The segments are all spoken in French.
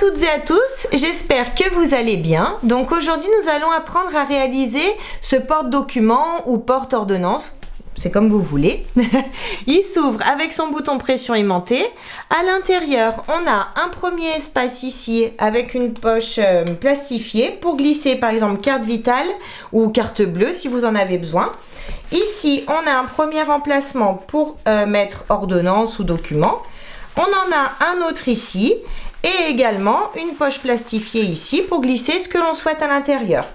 toutes et à tous, j'espère que vous allez bien. Donc aujourd'hui nous allons apprendre à réaliser ce porte-document ou porte-ordonnance, c'est comme vous voulez. Il s'ouvre avec son bouton pression aimantée. À l'intérieur on a un premier espace ici avec une poche plastifiée pour glisser par exemple carte vitale ou carte bleue si vous en avez besoin. Ici on a un premier emplacement pour mettre ordonnance ou document. On en a un autre ici et également une poche plastifiée ici pour glisser ce que l'on souhaite à l'intérieur.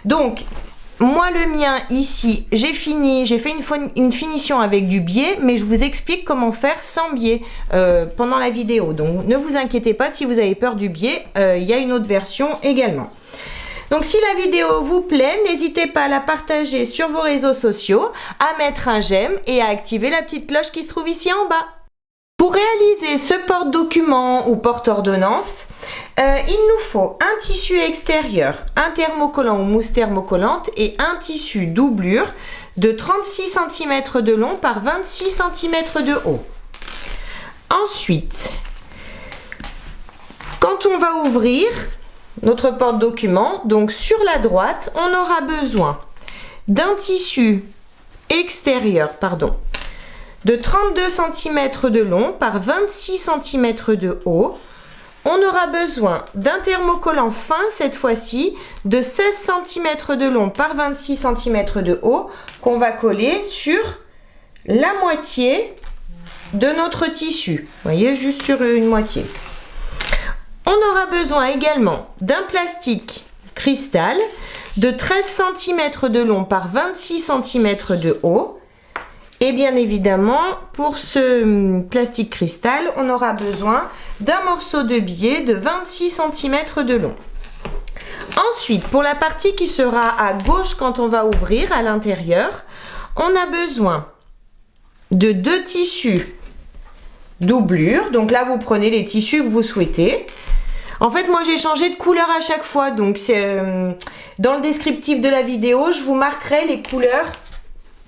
Donc, moi le mien ici, j'ai fait une finition avec du biais, mais je vous explique comment faire sans biais pendant la vidéo. Donc, ne vous inquiétez pas si vous avez peur du biais, il y a une autre version également. Donc si la vidéo vous plaît, n'hésitez pas à la partager sur vos réseaux sociaux, à mettre un j'aime et à activer la petite cloche qui se trouve ici en bas. Pour réaliser ce porte-document ou porte-ordonnance, il nous faut un tissu extérieur, un thermocollant ou mousse thermocollante et un tissu doublure de 36 cm de long par 26 cm de haut. Ensuite, quand on va ouvrir notre porte-document, donc sur la droite, on aura besoin d'un tissu extérieur, de 32 cm de long par 26 cm de haut. On aura besoin d'un thermocollant fin cette fois-ci de 16 cm de long par 26 cm de haut qu'on va coller sur la moitié de notre tissu. Vous voyez, juste sur une moitié. On aura besoin également d'un plastique cristal de 13 cm de long par 26 cm de haut. Et bien évidemment, pour ce plastique cristal, on aura besoin d'un morceau de biais de 26 cm de long. Ensuite, pour la partie qui sera à gauche quand on va ouvrir à l'intérieur, on a besoin de 2 tissus doublure. Donc là, vous prenez les tissus que vous souhaitez. En fait, moi, j'ai changé de couleur à chaque fois. Donc, dans le descriptif de la vidéo, je vous marquerai les couleurs.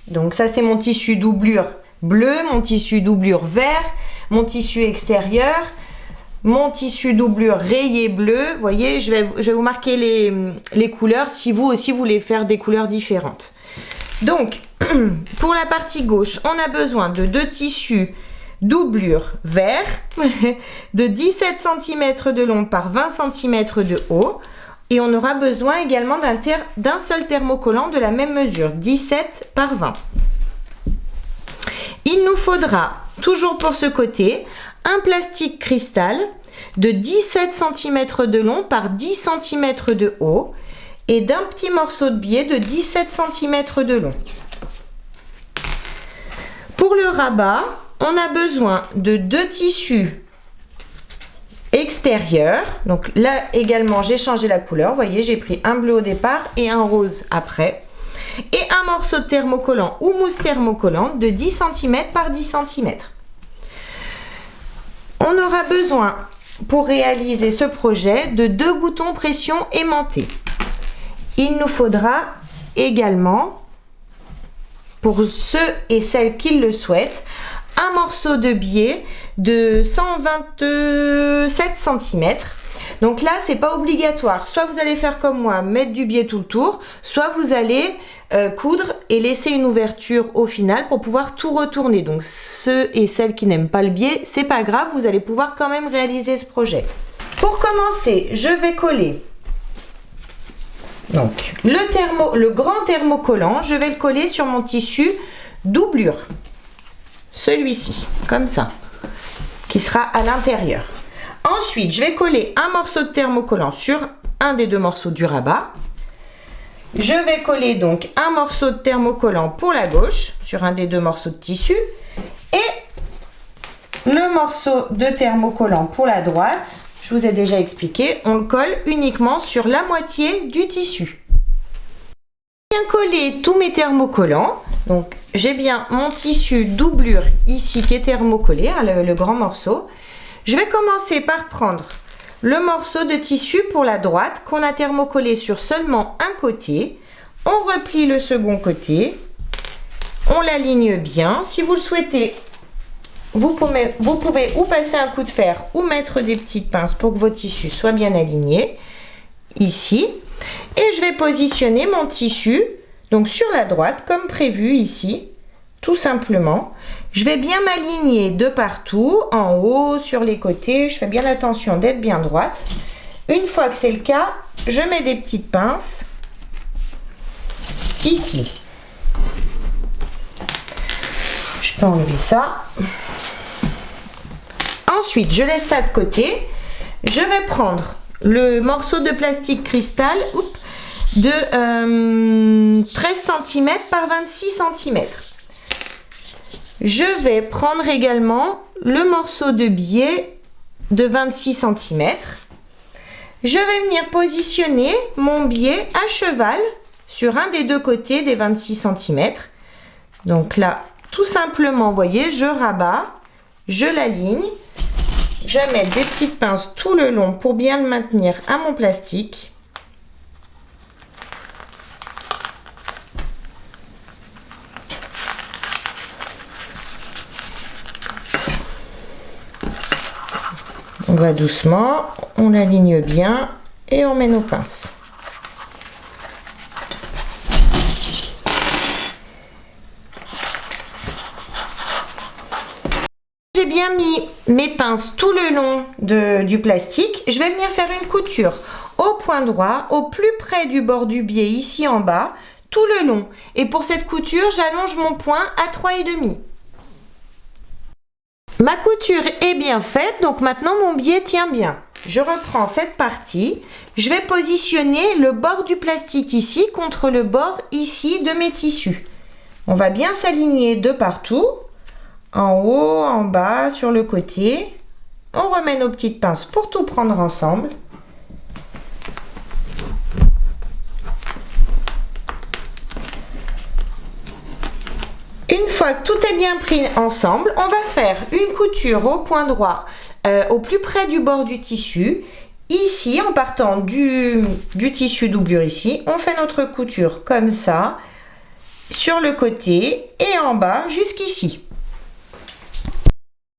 Donc ça c'est mon tissu doublure bleu, mon tissu doublure vert, mon tissu extérieur, mon tissu doublure rayé bleu. Vous voyez, je vais vous marquer les couleurs si vous aussi voulez faire des couleurs différentes. Donc pour la partie gauche, on a besoin de 2 tissus doublure vert de 17 cm de long par 20 cm de haut. Et on aura besoin également d'un seul thermocollant de la même mesure, 17 par 20. Il nous faudra, toujours pour ce côté, un plastique cristal de 17 cm de long par 10 cm de haut et d'un petit morceau de biais de 17 cm de long. Pour le rabat, on a besoin de 2 tissus extérieur. Donc là également j'ai changé la couleur, vous voyez, j'ai pris un bleu au départ et un rose après, et un morceau de thermocollant ou mousse thermocollante de 10 cm par 10 cm. On aura besoin pour réaliser ce projet de 2 boutons pression aimantés. Il nous faudra également, pour ceux et celles qui le souhaitent, un morceau de biais de 127 cm. Donc là, c'est pas obligatoire. Soit vous allez faire comme moi, mettre du biais tout le tour, soit vous allez coudre et laisser une ouverture au final pour pouvoir tout retourner. Donc ceux et celles qui n'aiment pas le biais, c'est pas grave, vous allez pouvoir quand même réaliser ce projet. Pour commencer, je vais coller donc le grand thermocollant, je vais le coller sur mon tissu doublure. Celui-ci, comme ça, qui sera à l'intérieur. Ensuite, je vais coller un morceau de thermocollant sur un des 2 morceaux du rabat. Je vais coller donc un morceau de thermocollant pour la gauche, sur un des 2 morceaux de tissu. Et le morceau de thermocollant pour la droite, je vous ai déjà expliqué, on le colle uniquement sur la moitié du tissu. J'ai bien collé tous mes thermocollants. Donc j'ai bien mon tissu doublure ici qui est thermocollé, hein, le grand morceau. Je vais commencer par prendre le morceau de tissu pour la droite qu'on a thermocollé sur seulement un côté. On replie le second côté, on l'aligne bien. Si vous le souhaitez, vous pouvez ou passer un coup de fer ou mettre des petites pinces pour que vos tissus soient bien alignés. Ici. Et je vais positionner mon tissu donc sur la droite comme prévu ici. Tout simplement. Je vais bien m'aligner de partout, en haut, sur les côtés. Je fais bien attention d'être bien droite. Une fois que c'est le cas, je mets des petites pinces ici. Je peux enlever ça. Ensuite, je laisse ça de côté. Je vais prendre le morceau de plastique cristal de 13 cm par 26 cm. Je vais prendre également le morceau de biais de 26 cm. Je vais venir positionner mon biais à cheval sur un des deux côtés des 26 cm. Donc là, tout simplement, vous voyez, je rabats, je l'aligne. Je vais mettre des petites pinces tout le long pour bien le maintenir à mon plastique. On va doucement, on l'aligne bien et on met nos pinces. J'ai bien mis mes pinces tout le long du plastique. Je vais venir faire une couture au point droit, au plus près du bord du biais, ici en bas, tout le long. Et pour cette couture, j'allonge mon point à 3,5. Ma couture est bien faite, donc maintenant mon biais tient bien. Je reprends cette partie, je vais positionner le bord du plastique ici contre le bord ici de mes tissus. On va bien s'aligner de partout, en haut, en bas, sur le côté. On remet nos petites pinces pour tout prendre ensemble. Une fois que tout est bien pris ensemble, on va faire une couture au point droit, au plus près du bord du tissu. Ici, en partant du tissu doublure ici, on fait notre couture comme ça, sur le côté et en bas jusqu'ici.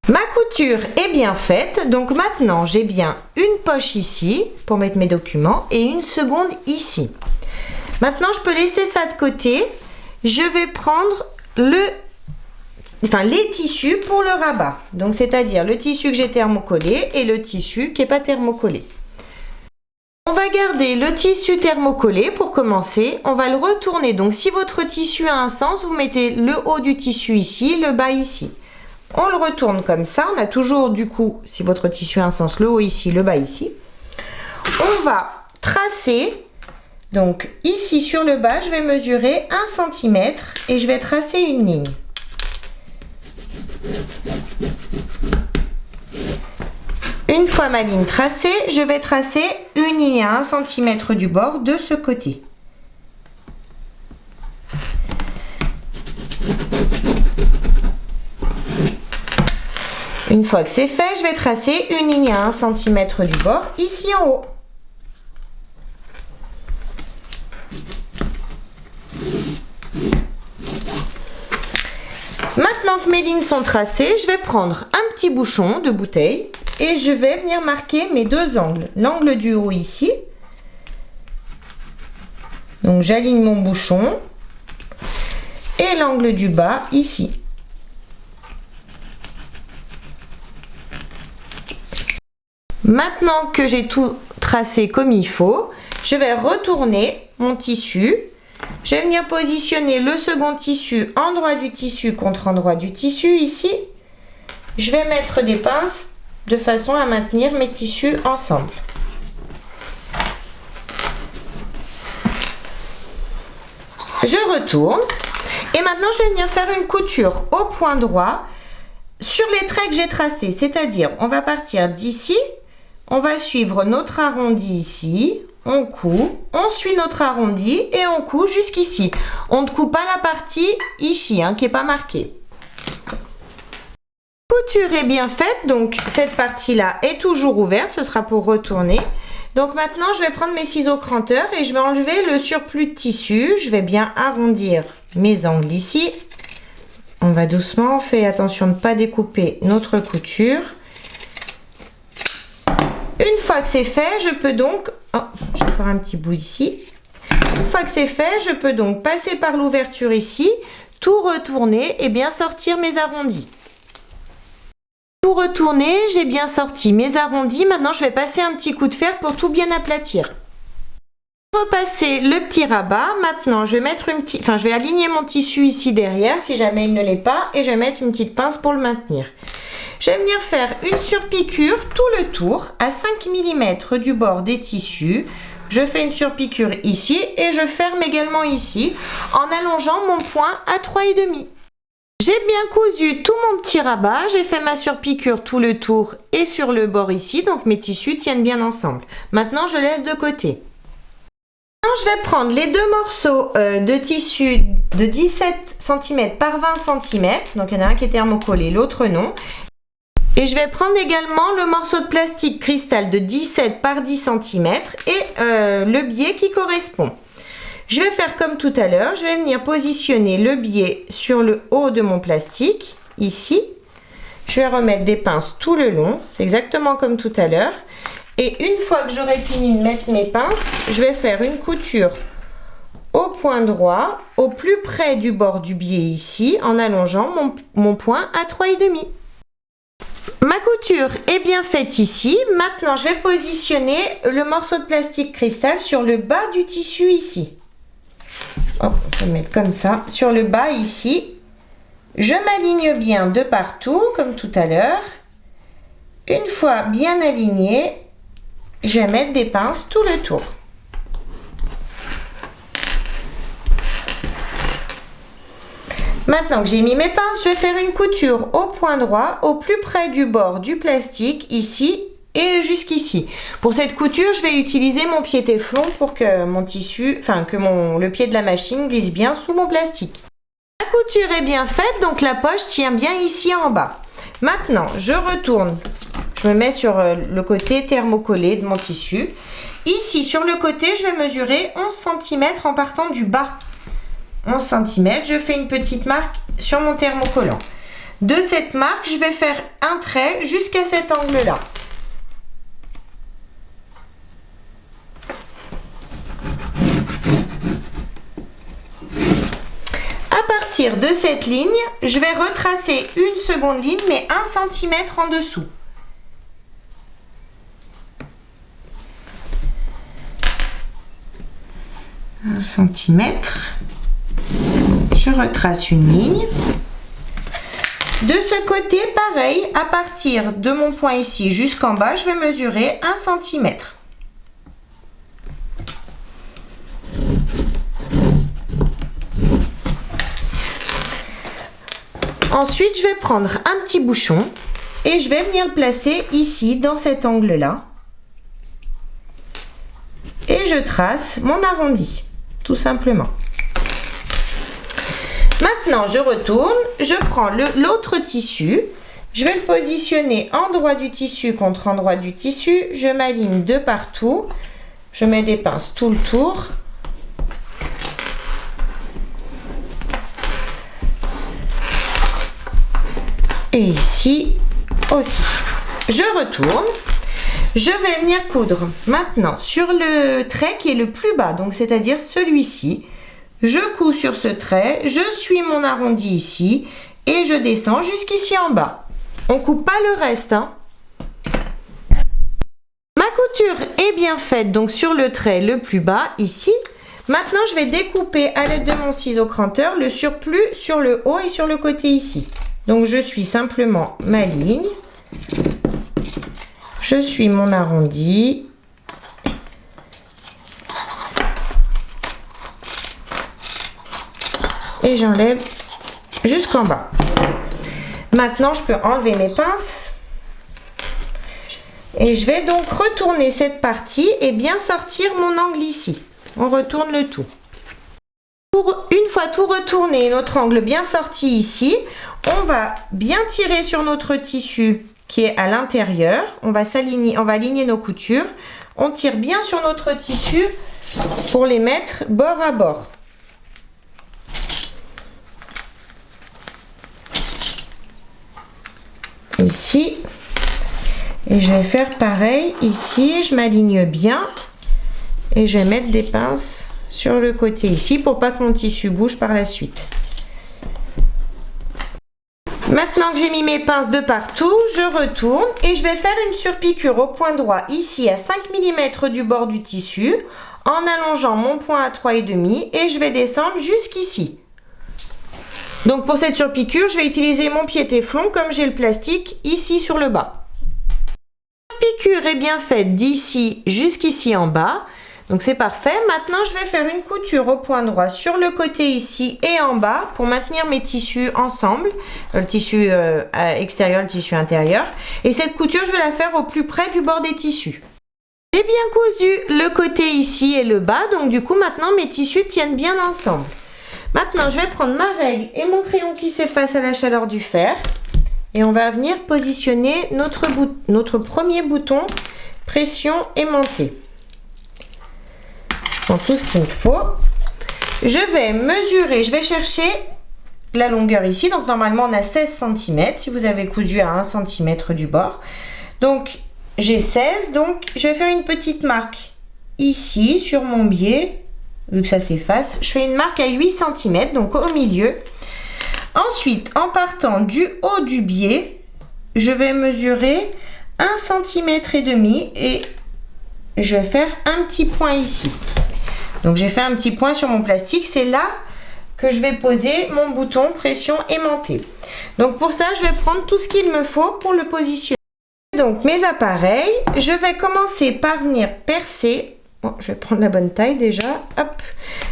Ma couture est bien faite, donc maintenant j'ai bien une poche ici pour mettre mes documents et une seconde ici. Maintenant, je peux laisser ça de côté. Je vais prendre les tissus pour le rabat, donc c'est-à-dire le tissu que j'ai thermocollé et le tissu qui n'est pas thermocollé. On va garder le tissu thermocollé pour commencer. On va le retourner, donc si votre tissu a un sens, vous mettez le haut du tissu ici, le bas ici. On le retourne comme ça, on a toujours du coup, si votre tissu a un sens, le haut ici, le bas ici. On va tracer. Donc ici sur le bas, je vais mesurer 1 cm et je vais tracer une ligne. Une fois ma ligne tracée, je vais tracer une ligne à 1 cm du bord de ce côté. Une fois que c'est fait, je vais tracer une ligne à 1 cm du bord ici en haut. Maintenant que mes lignes sont tracées, je vais prendre un petit bouchon de bouteille et je vais venir marquer mes deux angles. L'angle du haut ici. Donc j'aligne mon bouchon et l'angle du bas ici. Maintenant que j'ai tout tracé comme il faut, je vais retourner mon tissu. Je vais venir positionner le second tissu endroit du tissu contre endroit du tissu ici. Je vais mettre des pinces de façon à maintenir mes tissus ensemble. Je retourne et maintenant je vais venir faire une couture au point droit sur les traits que j'ai tracés, c'est-à-dire on va partir d'ici, on va suivre notre arrondi ici. On coupe, on suit notre arrondi et on coupe jusqu'ici. On ne coupe pas la partie ici qui n'est pas marquée. La couture est bien faite, donc cette partie-là est toujours ouverte, ce sera pour retourner. Donc maintenant, je vais prendre mes ciseaux cranteurs et je vais enlever le surplus de tissu. Je vais bien arrondir mes angles ici. On va doucement, on fait attention de ne pas découper notre couture. Une fois que c'est fait, je peux donc... Oh, j'ai encore un petit bout ici. Une fois que c'est fait, je peux donc passer par l'ouverture ici, tout retourner et bien sortir mes arrondis. Tout retourner, j'ai bien sorti mes arrondis. Maintenant, je vais passer un petit coup de fer pour tout bien aplatir. Repasser le petit rabat. Maintenant, je vais je vais aligner mon tissu ici derrière si jamais il ne l'est pas et je vais mettre une petite pince pour le maintenir. Je vais venir faire une surpiqûre tout le tour à 5 mm du bord des tissus. Je fais une surpiqûre ici et je ferme également ici en allongeant mon point à 3,5. J'ai bien cousu tout mon petit rabat, j'ai fait ma surpiqûre tout le tour et sur le bord ici, donc mes tissus tiennent bien ensemble. Maintenant, je laisse de côté. Maintenant, je vais prendre les deux morceaux de tissu de 17 cm par 20 cm, donc il y en a un qui est thermocollé, l'autre non. Et je vais prendre également le morceau de plastique cristal de 17 par 10 cm et le biais qui correspond. Je vais faire comme tout à l'heure, je vais venir positionner le biais sur le haut de mon plastique, ici. Je vais remettre des pinces tout le long, c'est exactement comme tout à l'heure. Et une fois que j'aurai fini de mettre mes pinces, je vais faire une couture au point droit, au plus près du bord du biais ici, en allongeant mon point à 3,5. Ma couture est bien faite ici. Maintenant, je vais positionner le morceau de plastique cristal sur le bas du tissu ici. Hop, on va le mettre comme ça. Sur le bas ici, je m'aligne bien de partout, comme tout à l'heure. Une fois bien aligné, je vais mettre des pinces tout le tour. Maintenant que j'ai mis mes pinces, je vais faire une couture au point droit, au plus près du bord du plastique, ici et jusqu'ici. Pour cette couture, je vais utiliser mon pied téflon pour que mon tissu, le pied de la machine glisse bien sous mon plastique. La couture est bien faite, donc la poche tient bien ici en bas. Maintenant, je retourne, je me mets sur le côté thermocollé de mon tissu. Ici, sur le côté, je vais mesurer 11 cm en partant du bas. 11 cm, je fais une petite marque sur mon thermocollant. De cette marque, je vais faire un trait jusqu'à cet angle-là. À partir de cette ligne, je vais retracer une seconde ligne, mais 1 cm en dessous. Un centimètre. Je retrace une ligne. De ce côté, pareil, à partir de mon point ici jusqu'en bas, je vais mesurer 1 cm. Ensuite, je vais prendre un petit bouchon et je vais venir le placer ici, dans cet angle-là. Et je trace mon arrondi, tout simplement. Maintenant, je retourne, je prends l'autre tissu, je vais le positionner endroit du tissu contre endroit du tissu, je m'aligne de partout, je mets des pinces tout le tour. Et ici aussi. Je retourne, je vais venir coudre maintenant sur le trait qui est le plus bas, donc c'est-à-dire celui-ci. Je couds sur ce trait, je suis mon arrondi ici et je descends jusqu'ici en bas. On coupe pas le reste, hein. Ma couture est bien faite donc sur le trait le plus bas ici. Maintenant, je vais découper à l'aide de mon ciseau cranteur le surplus sur le haut et sur le côté ici. Donc, je suis simplement ma ligne. Je suis mon arrondi. Et j'enlève jusqu'en bas. Maintenant, je peux enlever mes pinces. Et je vais donc retourner cette partie et bien sortir mon angle ici. On retourne le tout. Une fois tout retourné, notre angle bien sorti ici, on va bien tirer sur notre tissu qui est à l'intérieur. On va aligner nos coutures. On tire bien sur notre tissu pour les mettre bord à bord. ici. Et je vais faire pareil ici, je m'aligne bien. Et je vais mettre des pinces sur le côté ici pour pas que mon tissu bouge par la suite. Maintenant que j'ai mis mes pinces de partout, je retourne et je vais faire une surpiqûre au point droit ici à 5 mm du bord du tissu en allongeant mon point à 3,5 et je vais descendre jusqu'ici. Donc pour cette surpiqûre, je vais utiliser mon pied téflon comme j'ai le plastique ici sur le bas. La piqûre est bien faite d'ici jusqu'ici en bas. Donc c'est parfait. Maintenant, je vais faire une couture au point droit sur le côté ici et en bas pour maintenir mes tissus ensemble. Le tissu extérieur, le tissu intérieur. Et cette couture, je vais la faire au plus près du bord des tissus. J'ai bien cousu le côté ici et le bas. Donc du coup, maintenant, mes tissus tiennent bien ensemble. Maintenant, je vais prendre ma règle et mon crayon qui s'efface à la chaleur du fer. Et on va venir positionner notre premier bouton pression aimantée. Je prends tout ce qu'il me faut. Je vais mesurer, je vais chercher la longueur ici. Donc normalement on a 16 cm si vous avez cousu à 1 cm du bord. Donc j'ai 16, donc je vais faire une petite marque ici sur mon biais. Vu que ça s'efface, je fais une marque à 8 cm, donc au milieu. Ensuite, en partant du haut du biais, je vais mesurer 1,5 cm et je vais faire un petit point ici. Donc j'ai fait un petit point sur mon plastique, c'est là que je vais poser mon bouton pression aimantée. Donc pour ça, je vais prendre tout ce qu'il me faut pour le positionner. Donc mes appareils, je vais commencer par venir percer. Bon, je vais prendre la bonne taille déjà. Hop.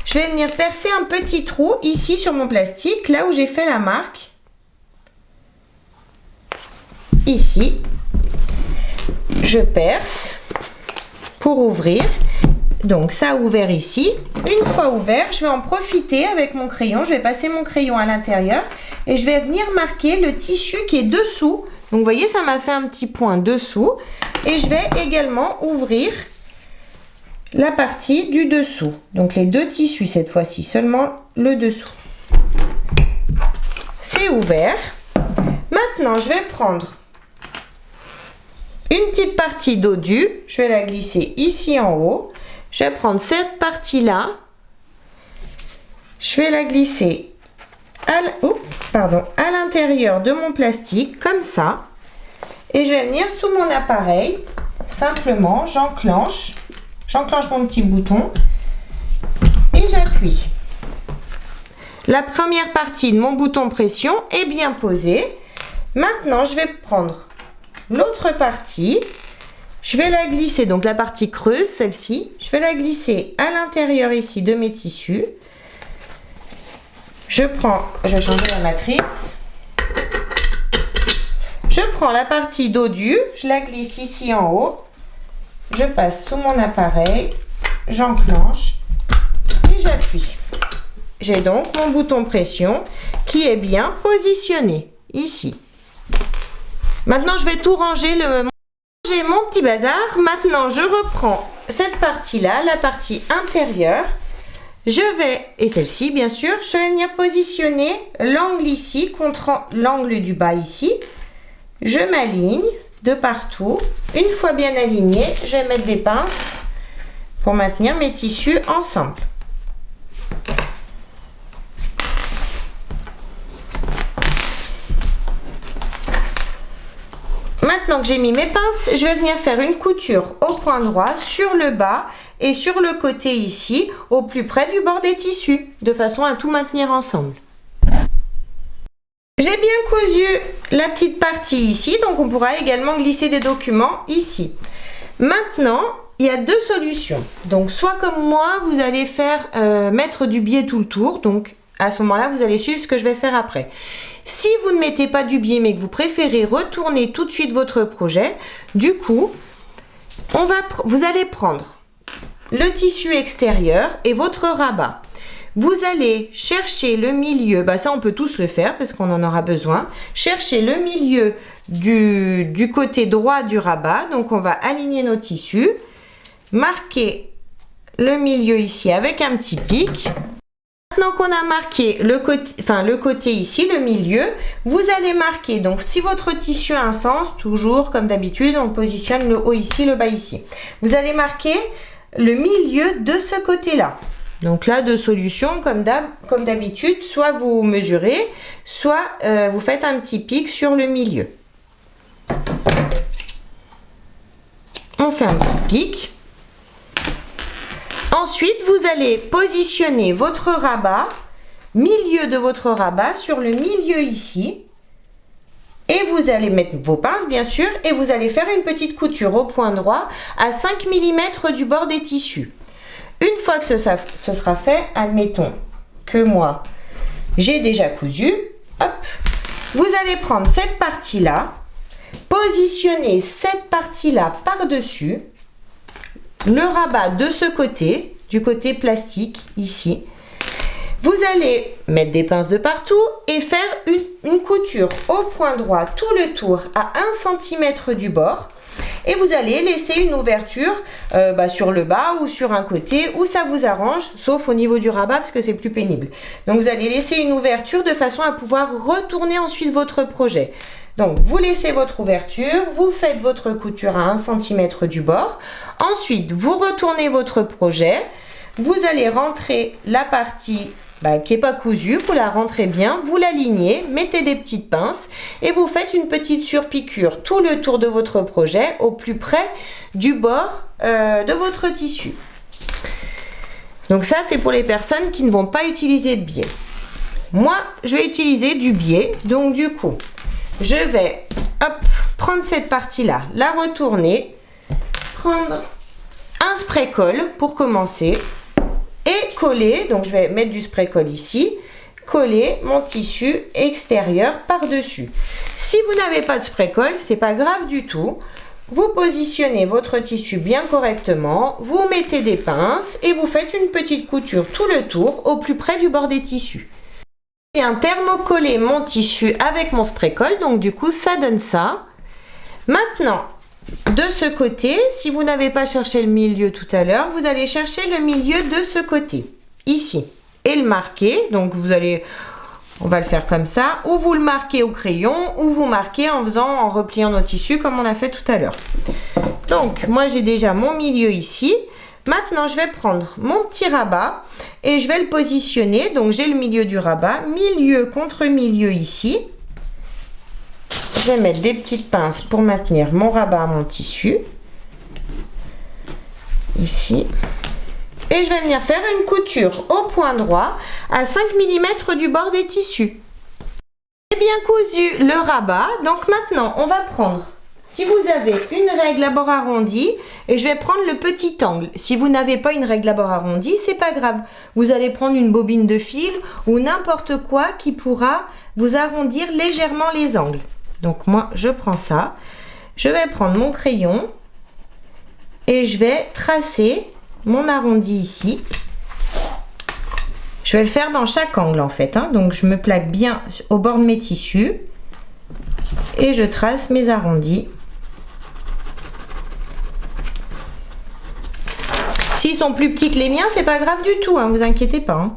Je vais venir percer un petit trou ici sur mon plastique, là où j'ai fait la marque. Ici. Je perce pour ouvrir. Donc ça a ouvert ici. Une fois ouvert, je vais en profiter avec mon crayon. Je vais passer mon crayon à l'intérieur et je vais venir marquer le tissu qui est dessous. Donc vous voyez, ça m'a fait un petit point dessous. Et je vais également ouvrir la partie du dessous. Donc les deux tissus cette fois-ci, seulement le dessous. C'est ouvert. Maintenant, je vais prendre une petite partie dodu. Je vais la glisser ici en haut. Je vais prendre cette partie-là. Je vais la glisser à l'intérieur de mon plastique, comme ça. Et je vais venir sous mon appareil. Simplement, j'enclenche mon petit bouton et j'appuie. La première partie de mon bouton pression est bien posée. Maintenant, je vais prendre l'autre partie. Je vais la glisser, donc la partie creuse, celle-ci, je vais la glisser à l'intérieur ici de mes tissus. Je vais changer la matrice. Je prends la partie dodu, je la glisse ici en haut. Je passe sous mon appareil, j'enclenche et j'appuie. J'ai donc mon bouton pression qui est bien positionné ici. Maintenant, je vais tout ranger, j'ai mon petit bazar. Maintenant, je reprends cette partie-là, la partie intérieure. Et celle-ci, bien sûr, je vais venir positionner l'angle ici contre l'angle du bas ici. Je m'aligne de partout. Une fois bien aligné, je vais mettre des pinces pour maintenir mes tissus ensemble. Maintenant que j'ai mis mes pinces, je vais venir faire une couture au point droit sur le bas et sur le côté ici, au plus près du bord des tissus, de façon à tout maintenir ensemble. J'ai bien cousu la petite partie ici, donc on pourra également glisser des documents ici. Maintenant, il y a deux solutions. Donc soit comme moi, vous allez faire mettre du biais tout le tour, donc à ce moment-là, vous allez suivre ce que je vais faire après. Si vous ne mettez pas du biais mais que vous préférez retourner tout de suite votre projet, du coup, vous allez prendre le tissu extérieur et votre rabat. Vous allez chercher le milieu, ça on peut tous le faire parce qu'on en aura besoin. Chercher le milieu du côté droit du rabat, donc on va aligner nos tissus, marquer le milieu ici avec un petit pic. Maintenant qu'on a marqué le côté ici, le milieu, vous allez marquer, donc si votre tissu a un sens, toujours comme d'habitude, on positionne le haut ici, le bas ici. Vous allez marquer le milieu de ce côté-là. Donc là, deux solutions comme d'habitude, soit vous mesurez, soit vous faites un petit pic sur le milieu. On fait un petit pic. Ensuite, vous allez positionner votre rabat, milieu de votre rabat sur le milieu ici. Et vous allez mettre vos pinces, bien sûr, et vous allez faire une petite couture au point droit à 5 mm du bord des tissus. Une fois que ce sera fait, admettons que moi, j'ai déjà cousu, hop, vous allez prendre cette partie-là, positionner cette partie-là par-dessus, le rabat de ce côté, du côté plastique, ici. Vous allez mettre des pinces de partout et faire une couture au point droit tout le tour à 1 cm du bord. Et vous allez laisser une ouverture sur le bas ou sur un côté où ça vous arrange, sauf au niveau du rabat parce que c'est plus pénible. Donc vous allez laisser une ouverture de façon à pouvoir retourner ensuite votre projet. Donc vous laissez votre ouverture, vous faites votre couture à 1 cm du bord. Ensuite, vous retournez votre projet. Vous allez rentrer la partie qui n'est pas cousue, vous la rentrez bien, vous l'alignez, mettez des petites pinces et vous faites une petite surpiqûre tout le tour de votre projet au plus près du bord de votre tissu. Donc ça, c'est pour les personnes qui ne vont pas utiliser de biais. Moi, je vais utiliser du biais, donc du coup, je vais prendre cette partie-là, la retourner, prendre un spray-colle pour commencer et coller, donc je vais mettre du spray-colle ici, coller mon tissu extérieur par-dessus. Si vous n'avez pas de spray-colle, c'est pas grave du tout. Vous positionnez votre tissu bien correctement, vous mettez des pinces et vous faites une petite couture tout le tour au plus près du bord des tissus. J'ai un thermocollé mon tissu avec mon spray-colle, donc du coup ça donne ça. Maintenant, de ce côté, si vous n'avez pas cherché le milieu tout à l'heure, vous allez chercher le milieu de ce côté, ici, et le marquer. Donc on va le faire comme ça, ou vous le marquez au crayon, ou vous marquez en repliant nos tissus comme on a fait tout à l'heure. Donc moi j'ai déjà mon milieu ici. Maintenant je vais prendre mon petit rabat et je vais le positionner. Donc j'ai le milieu du rabat, milieu contre milieu ici. Je vais mettre des petites pinces pour maintenir mon rabat à mon tissu. Ici. Et je vais venir faire une couture au point droit à 5 mm du bord des tissus. J'ai bien cousu le rabat. Donc maintenant, on va prendre, si vous avez une règle à bord arrondi, et je vais prendre le petit angle. Si vous n'avez pas une règle à bord arrondi, c'est pas grave. Vous allez prendre une bobine de fil ou n'importe quoi qui pourra vous arrondir légèrement les angles. Donc moi, je prends ça. Je vais prendre mon crayon et je vais tracer mon arrondi ici. Je vais le faire dans chaque angle en fait. Donc je me plaque bien au bord de mes tissus et je trace mes arrondis. S'ils sont plus petits que les miens, c'est pas grave du tout, vous inquiétez pas.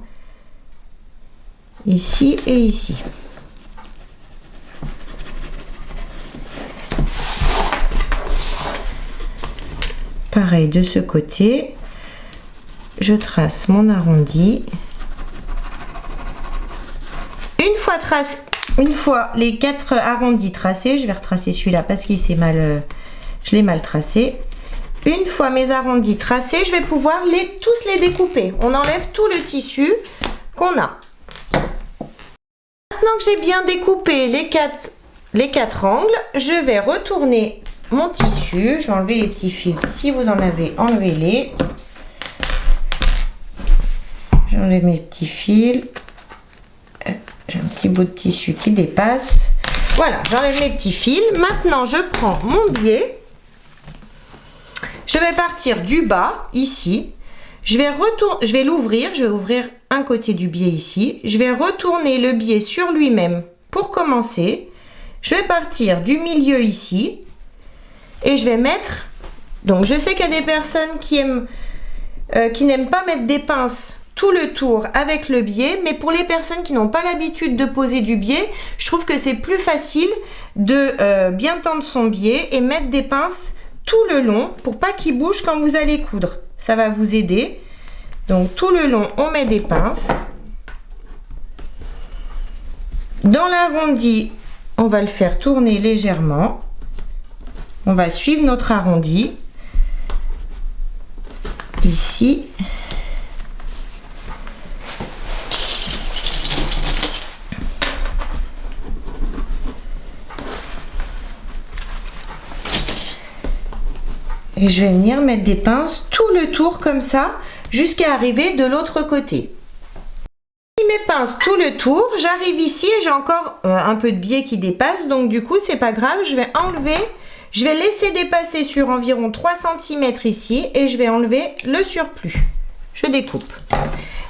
Ici et ici. Pareil de ce côté, je trace mon arrondi. Une fois les 4 arrondis tracés, je vais retracer celui-là parce qu'il s'est mal, je l'ai mal tracé. Une fois mes arrondis tracés, je vais pouvoir tous les découper. On enlève tout le tissu qu'on a. Maintenant que j'ai bien découpé les 4 angles, je vais retourner mon tissu. Je vais enlever les petits fils. Si vous en avez, enlevez-les. J'enlève mes petits fils. J'ai un petit bout de tissu qui dépasse. Voilà, j'enlève mes petits fils. Maintenant, je prends mon biais. Je vais partir du bas, ici. Je vais l'ouvrir. Je vais ouvrir un côté du biais ici. Je vais retourner le biais sur lui-même pour commencer. Je vais partir du milieu ici. Et je vais mettre... Donc, je sais qu'il y a des personnes qui n'aiment pas mettre des pinces tout le tour avec le biais, mais pour les personnes qui n'ont pas l'habitude de poser du biais, je trouve que c'est plus facile de bien tendre son biais et mettre des pinces tout le long pour pas qu'il bouge quand vous allez coudre. Ça va vous aider. Donc tout le long, on met des pinces. Dans l'arrondi, on va le faire tourner légèrement. On va suivre notre arrondi. Ici. Et je vais venir mettre des pinces tout le tour comme ça, jusqu'à arriver de l'autre côté. Mes pinces tout le tour, j'arrive ici et j'ai encore un peu de biais qui dépasse, donc du coup c'est pas grave, je vais enlever, je vais laisser dépasser sur environ 3 cm ici et je vais enlever le surplus. Je découpe.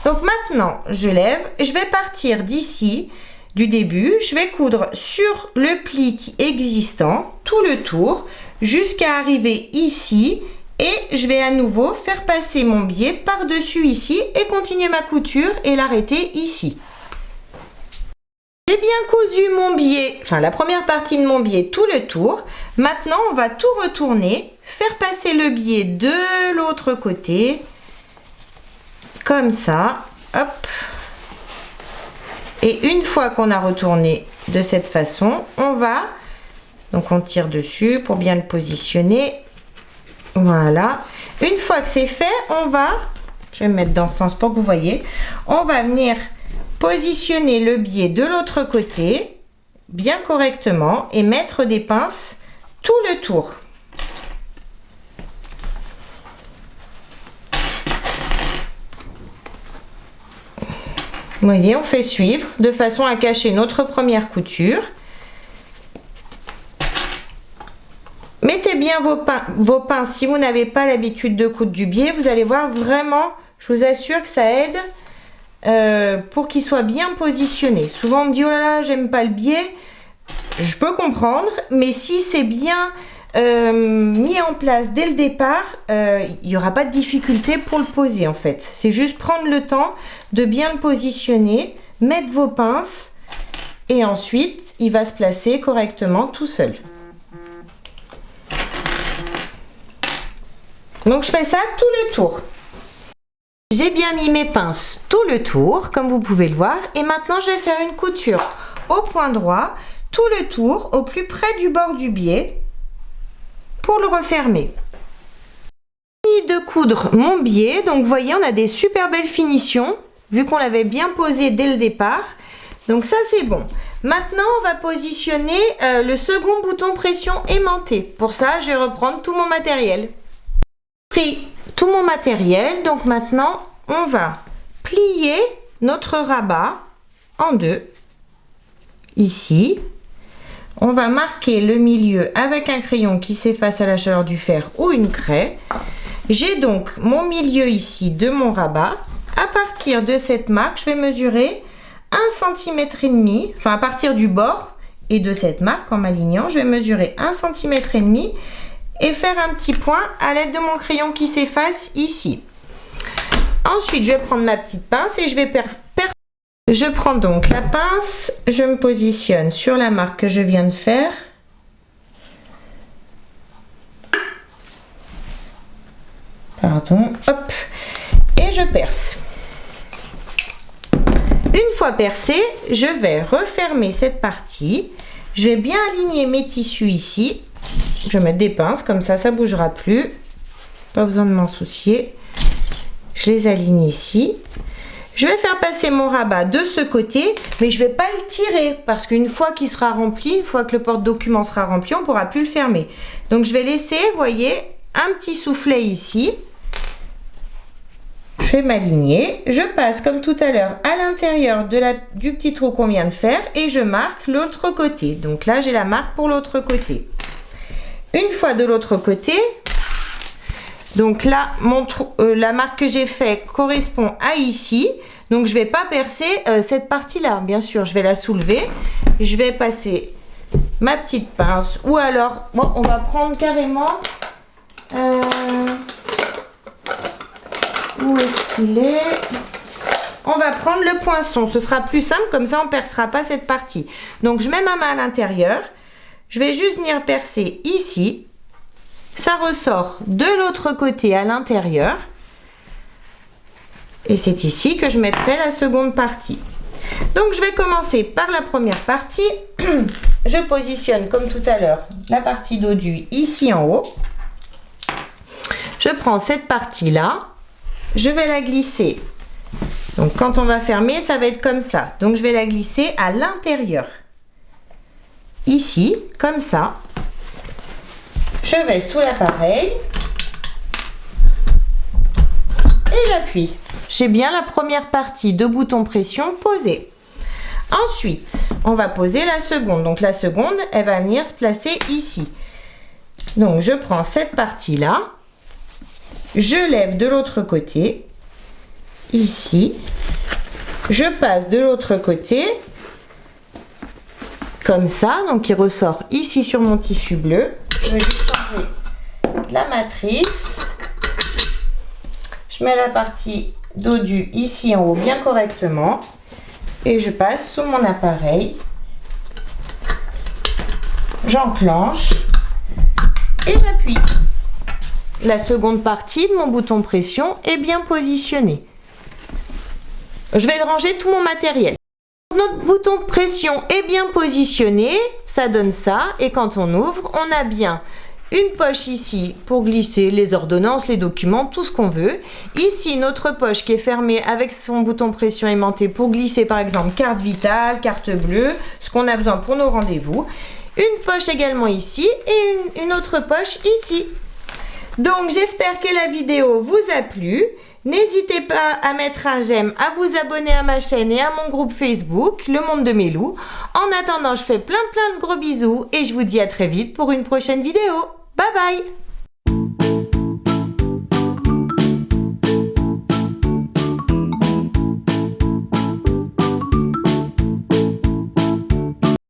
Donc maintenant je lève, je vais partir d'ici, du début, je vais coudre sur le pli existant tout le tour jusqu'à arriver ici. Et je vais à nouveau faire passer mon biais par-dessus ici et continuer ma couture et l'arrêter ici. J'ai bien cousu mon biais, enfin la première partie de mon biais tout le tour. Maintenant, on va tout retourner, faire passer le biais de l'autre côté, comme ça, hop. Et une fois qu'on a retourné de cette façon, donc on tire dessus pour bien le positionner. Voilà, une fois que c'est fait, je vais me mettre dans ce sens pour que vous voyez, on va venir positionner le biais de l'autre côté, bien correctement, et mettre des pinces tout le tour. Vous voyez, on fait suivre de façon à cacher notre première couture. Mettez bien vos pinces si vous n'avez pas l'habitude de coudre du biais. Vous allez voir vraiment, je vous assure que ça aide pour qu'il soit bien positionné. Souvent on me dit oh là là, j'aime pas le biais. Je peux comprendre, mais si c'est bien mis en place dès le départ, il n'y aura pas de difficulté pour le poser en fait. C'est juste prendre le temps de bien le positionner, mettre vos pinces et ensuite il va se placer correctement tout seul. Donc je fais ça tout le tour. J'ai bien mis mes pinces tout le tour, comme vous pouvez le voir. Et maintenant, je vais faire une couture au point droit, tout le tour, au plus près du bord du biais, pour le refermer. J'ai fini de coudre mon biais. Donc vous voyez, on a des super belles finitions, vu qu'on l'avait bien posé dès le départ. Donc ça, c'est bon. Maintenant, on va positionner le second bouton pression aimanté. Pour ça, je vais reprendre tout mon matériel. Pris tout mon matériel, donc maintenant on va plier notre rabat en deux ici. On va marquer le milieu avec un crayon qui s'efface à la chaleur du fer ou une craie. J'ai donc mon milieu ici de mon rabat. À partir de cette marque, je vais mesurer 1,5 cm, enfin à partir du bord et de cette marque en m'alignant, je vais mesurer 1,5 cm et faire un petit point à l'aide de mon crayon qui s'efface ici. Ensuite, je vais prendre ma petite pince et je vais je prends donc la pince, je me positionne sur la marque que je viens de faire. Pardon, hop, et je perce. Une fois percé, je vais refermer cette partie. Je vais bien aligner mes tissus ici. Je vais mettre des pinces, comme ça, ça ne bougera plus. Pas besoin de m'en soucier. Je les aligne ici. Je vais faire passer mon rabat de ce côté, mais je ne vais pas le tirer parce qu'une fois qu'il sera rempli, une fois que le porte-document sera rempli, on ne pourra plus le fermer. Donc je vais laisser, vous voyez, un petit soufflet ici. Je vais m'aligner. Je passe comme tout à l'heure à l'intérieur du petit trou qu'on vient de faire et je marque l'autre côté. Donc là, j'ai la marque pour l'autre côté. Une fois de l'autre côté, donc là, la marque que j'ai fait correspond à ici. Donc je ne vais pas percer cette partie-là, bien sûr. Je vais la soulever. Je vais passer ma petite pince. Ou alors, bon, on va prendre carrément... où est-ce qu'il est? on va prendre le poinçon. Ce sera plus simple, comme ça on ne percera pas cette partie. Donc je mets ma main à l'intérieur. Je vais juste venir percer ici. Ça ressort de l'autre côté à l'intérieur. Et c'est ici que je mettrai la seconde partie. Donc je vais commencer par la première partie. Je positionne comme tout à l'heure la partie dodu ici en haut. Je prends cette partie-là. Je vais la glisser. Donc quand on va fermer, ça va être comme ça. Donc je vais la glisser à l'intérieur. Ici, comme ça. Je vais sous l'appareil. Et j'appuie. J'ai bien la première partie de bouton pression posée. Ensuite, on va poser la seconde. Donc la seconde, elle va venir se placer ici. Donc je prends cette partie-là. Je lève de l'autre côté. Ici. Je passe de l'autre côté. Comme ça. Donc il ressort ici sur mon tissu bleu. Je vais juste changer la matrice. Je mets la partie dodu ici en haut bien correctement et je passe sous mon appareil, j'enclenche et j'appuie. La seconde partie de mon bouton pression est bien positionnée. Je vais ranger tout mon matériel. Notre bouton pression est bien positionné, ça donne ça, et quand on ouvre, on a bien une poche ici pour glisser les ordonnances, les documents, tout ce qu'on veut. Ici, notre poche qui est fermée avec son bouton pression aimanté pour glisser par exemple carte vitale, carte bleue, ce qu'on a besoin pour nos rendez-vous. Une poche également ici et une autre poche ici. Donc j'espère que la vidéo vous a plu. N'hésitez pas à mettre un j'aime, à vous abonner à ma chaîne et à mon groupe Facebook, Le Monde de Mélou. En attendant, je fais plein de gros bisous et je vous dis à très vite pour une prochaine vidéo. Bye bye!